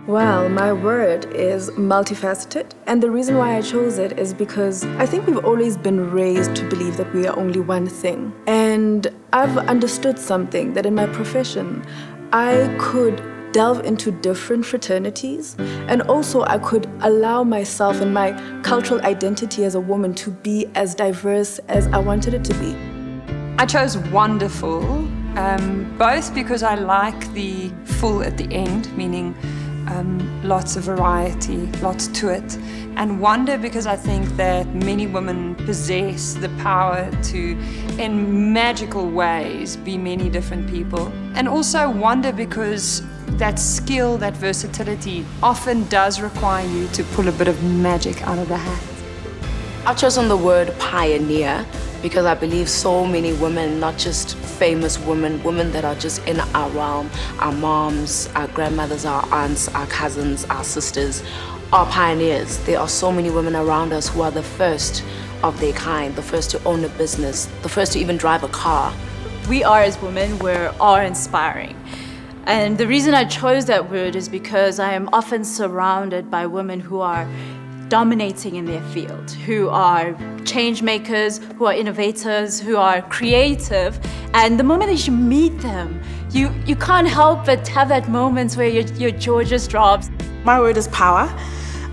Well, my word is multifaceted, and the reason why I chose it is because I think we've always been raised to believe that we are only one thing. And I've understood something, that in my profession, I could delve into different fraternities, and also I could allow myself and my cultural identity as a woman to be as diverse as I wanted it to be. I chose wonderful, both because I like the full at the end, meaning lots of variety, lots to it, and wonder because I think that many women possess the power to, in magical ways, be many different people. And also wonder because that skill, that versatility, often does require you to pull a bit of magic out of the hat. I've chosen the word pioneer because I believe so many women, not just famous women, women that are just in our realm, our moms, our grandmothers, our aunts, our cousins, our sisters, are pioneers. There are so many women around us who are the first of their kind, the first to own a business, the first to even drive a car. We are, as women, we're awe-inspiring. And the reason I chose that word is because I am often surrounded by women who are dominating in their field, who are change makers, who are innovators, who are creative. And the moment that you meet them, you can't help but have that moment where your jaw just drops. My word is power.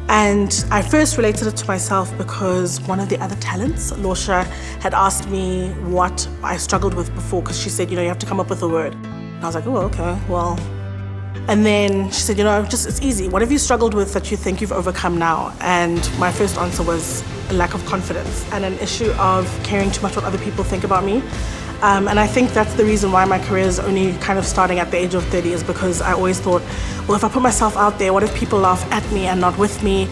And I first related it to myself because one of the other talents, Lorcia, had asked me what I struggled with before, because she said, you have to come up with a word. And I was like, oh, okay, well. And then she said, it's easy. What have you struggled with that you think you've overcome now? And my first answer was a lack of confidence and an issue of caring too much what other people think about me. And I think that's the reason why my career is only kind of starting at the age of 30, is because I always thought, well, if I put myself out there, what if people laugh at me and not with me?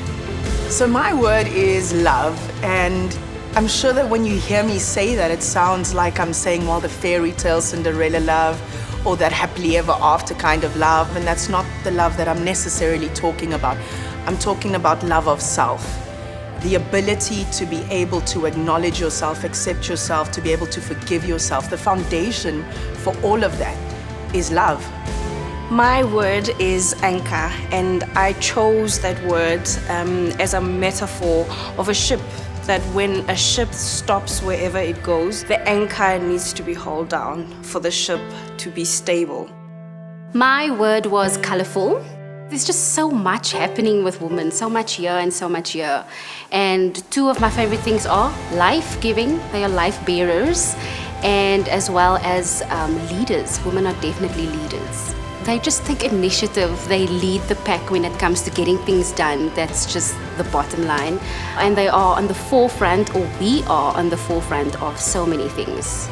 So my word is love, and I'm sure that when you hear me say that, it sounds like I'm saying, well, the fairy tale Cinderella love, or that happily ever after kind of love, and that's not the love that I'm necessarily talking about. I'm talking about love of self. The ability to be able to acknowledge yourself, accept yourself, to be able to forgive yourself. The foundation for all of that is love. My word is anchor, and I chose that word as a metaphor of a ship, that when a ship stops wherever it goes, the anchor needs to be held down for the ship to be stable. My word was colorful. There's just so much happening with women, so much here and so much here. And two of my favorite things are life-giving, they are life bearers, and as well as leaders. Women are definitely leaders. They just take initiative, they lead the pack when it comes to getting things done. That's just the bottom line. And they are on the forefront, or we are on the forefront of so many things.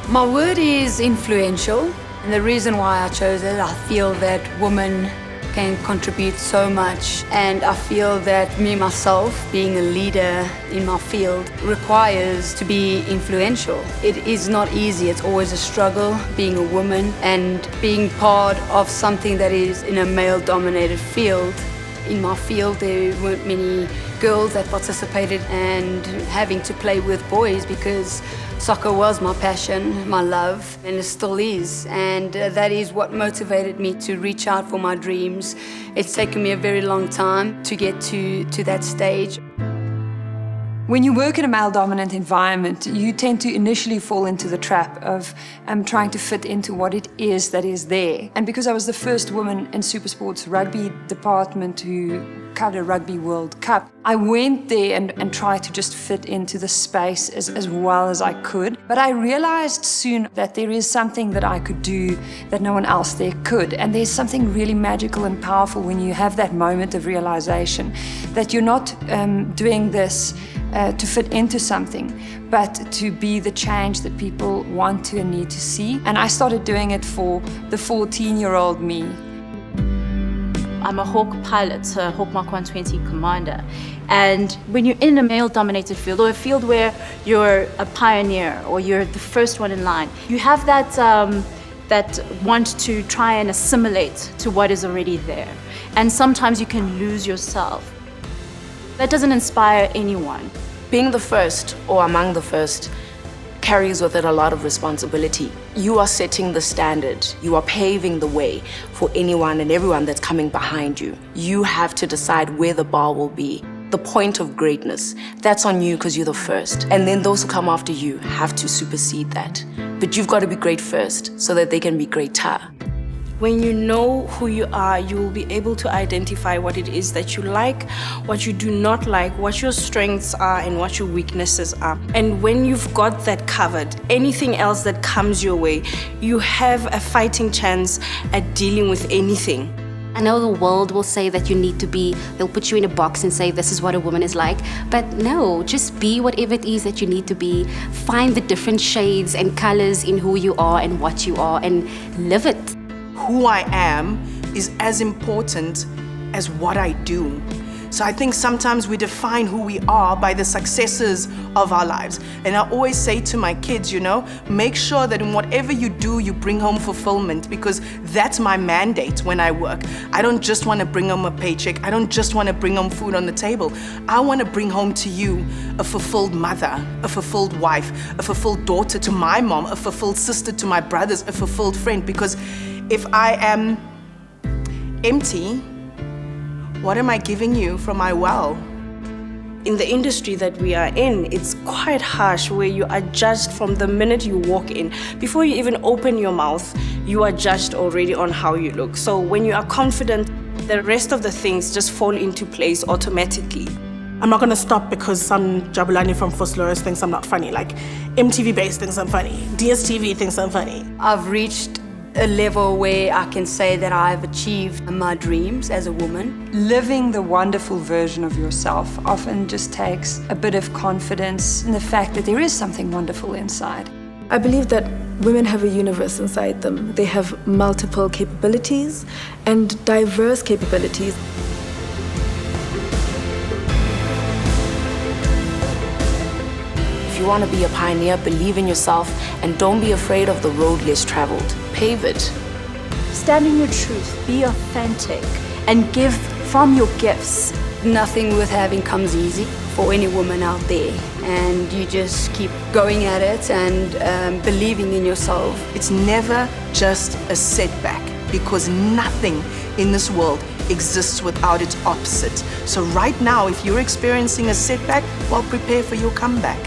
My word is influential, and the reason why I chose it, I feel that women can contribute so much, and I feel that me myself, being a leader in my field, requires to be influential. It is not easy, it's always a struggle being a woman and being part of something that is in a male-dominated field. In my field, there weren't many girls that participated, and having to play with boys because soccer was my passion, my love, and it still is. And that is what motivated me to reach out for my dreams. It's taken me a very long time to get to that stage. When you work in a male-dominant environment, you tend to initially fall into the trap of trying to fit into what it is that is there. And because I was the first woman in Supersport's rugby department who covered a Rugby World Cup, I went there and tried to just fit into the space as well as I could. But I realized soon that there is something that I could do that no one else there could. And there's something really magical and powerful when you have that moment of realization that you're not doing this to fit into something, but to be the change that people want to and need to see. And I started doing it for the 14-year-old me. I'm a Hawk pilot, a Hawk Mark 120 commander. And when you're in a male-dominated field, or a field where you're a pioneer, or you're the first one in line, you have that want to try and assimilate to what is already there. And sometimes you can lose yourself. That doesn't inspire anyone. Being the first, or among the first, carries with it a lot of responsibility. You are setting the standard. You are paving the way for anyone and everyone that's coming behind you. You have to decide where the bar will be. The point of greatness, that's on you because you're the first. And then those who come after you have to supersede that. But you've got to be great first so that they can be greater. When you know who you are, you will be able to identify what it is that you like, what you do not like, what your strengths are, and what your weaknesses are. And when you've got that covered, anything else that comes your way, you have a fighting chance at dealing with anything. I know the world will say that you need to be, they'll put you in a box and say this is what a woman is like, but no, just be whatever it is that you need to be. Find the different shades and colors in who you are and what you are and live it. Who I am is as important as what I do. So I think sometimes we define who we are by the successes of our lives. And I always say to my kids, you know, make sure that in whatever you do, you bring home fulfillment, because that's my mandate when I work. I don't just want to bring home a paycheck. I don't just want to bring home food on the table. I want to bring home to you a fulfilled mother, a fulfilled wife, a fulfilled daughter to my mom, a fulfilled sister to my brothers, a fulfilled friend. Because if I am empty, what am I giving you from my well? In the industry that we are in, it's quite harsh where you are judged from the minute you walk in. Before you even open your mouth, you are judged already on how you look. So when you are confident, the rest of the things just fall into place automatically. I'm not gonna stop because some Jabulani from Fosloris thinks I'm not funny. Like MTV Base thinks I'm funny. DStv thinks I'm funny. I've reached a level where I can say that I've achieved my dreams as a woman. Living the wonderful version of yourself often just takes a bit of confidence in the fact that there is something wonderful inside. I believe that women have a universe inside them. They have multiple capabilities and diverse capabilities. If you want to be a pioneer, believe in yourself and don't be afraid of the road less traveled. Pave it. Stand in your truth, be authentic, and give from your gifts. Nothing with having comes easy for any woman out there, and you just keep going at it and believing in yourself. It's never just a setback, because nothing in this world exists without its opposite. So right now, if you're experiencing a setback, well, prepare for your comeback.